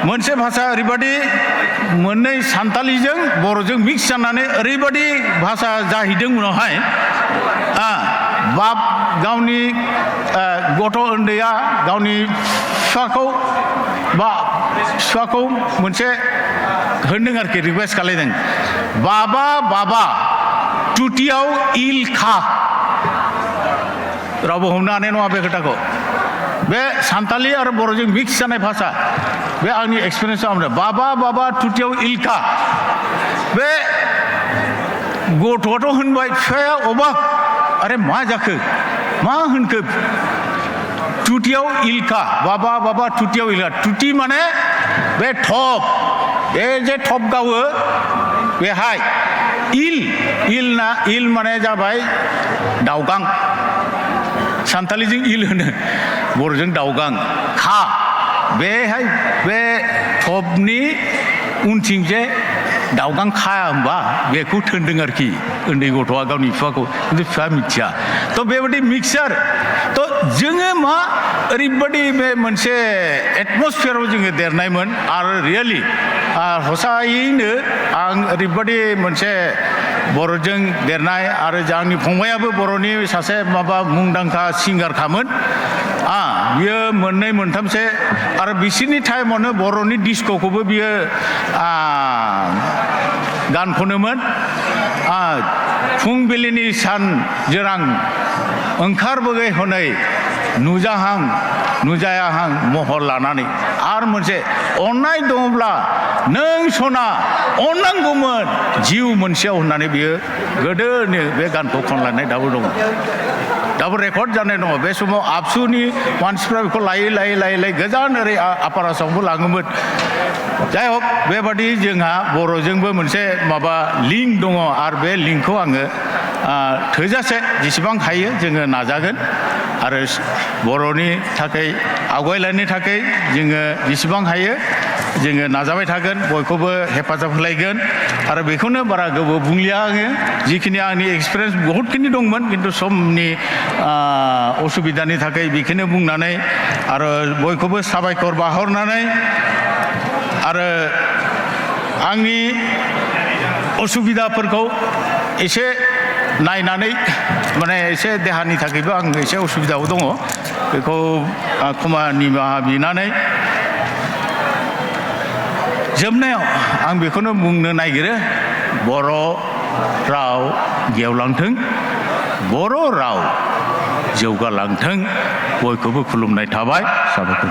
मोनसे भाषा ओरैबायदि मोननै सान्तालिजों बर'जों मिक्स जानानै ओरैबायदि भाषा जाहैदों उनावहाय बाप गावनि गथ' उन्दैया गावनि फिफाखौ बा फिफाखौ मोनसे होनदों आरोखि रिकुवेस्ट खालायदों बाबा बाबा टुटियाव इल खा रावबो हमनो हानाय नङा बे खोथाखौ बे सान्तालि आरो बर'जों मिक्स जानाय भाषा बे आंनि एक्सपिरियेन्सआव आमफ्राय बाबा बाबा टुटियाव इल खा बे गथ'आथ' होनबाय फिफाया अबाक आरे मा जाखो मा होनखो टुटियाव इलखा बाबा बाबा टुटियाव इलखा टुटि माने बे थप बे जे थप गावो बेहाय इल माने जाबाय दावगां सान्तालिजों इल होनो बर'जों दावगां खा बेहाय बे थपनि उनथिं जे दावगां खाया होमबा बेखौ थोनदों आरोखि उन्दै गथ'आ गावनि बिफाखौ खिन्थु बिफाया मिथिया थ' बेबायदि मिक्सार थ' जोङो मा ओरैबायदि बे मोनसे एटमस्फियाराव जोङो देरनायमोन आरो रियेलि हसायैनो आं ओरैबायदि मोनसे बर'जों देरनाय आरो आंनि फंबायाबो बर'नि सासे माबा मुंदांखा सिंगारखामोन बियो मोननै मोनथामसो आरो बिसोरनि टाइमावनो बर'नि डिस्क'खौबो बियो गान खनोमोन फुंबिलिनि सान जोरां ओंखारबोगै हनै नुजाहां नुजायाहां महर लानानै आरो मोनसे अननाय दङब्ला नों सना अननांगौमोन जिउ मोनसेयाव होननानै बियो गोदोनो बे गानखौ खनलायनाय दाबो दङ दाबो रेकर्ड जानाय दङ बे समाव आबसुनि मानसिफ्रा बेखौ लायै गोजान ओरै आपार आसामावबो लाङोमोन जाय हक बेबादि जोंहा बर'जोंबो मोनसे माबा लिंक दङ आरो बे लिंकखौ आङो थोजासे जेसेबां हायो जोङो नाजागोन आरो बर'नि थाखाय आवगायलायनो थाखाय जोङो जेसेबां हायो जोङो नाजाबाय थागोन बयखौबो हेफाजाब होलायगोन आरो बेखौनो बारा गोबाव बुंलिया आङो जिखिनि आंनि एक्सपिरियेन्स बहुतखिनि दंमोन खिन्थु समनि असुबिदानि थाखाय बेखौनो बुंनानै आरो बयखौबो साबायखर बाहरनानै आरो आंनि असुबिदाफोरखौ एसे नायनानै माने एसे देहानि थाखायबो आं एसे असुबिदाबो दङ बेखौ क्षमा निमाहा बिनानै जोबनायाव आं बेखौनो बुंनो नागिरो बर' राव गेवलांथों बर' राव जौगालांथों बयखौबो खुलुमनाय थाबाय साबायखर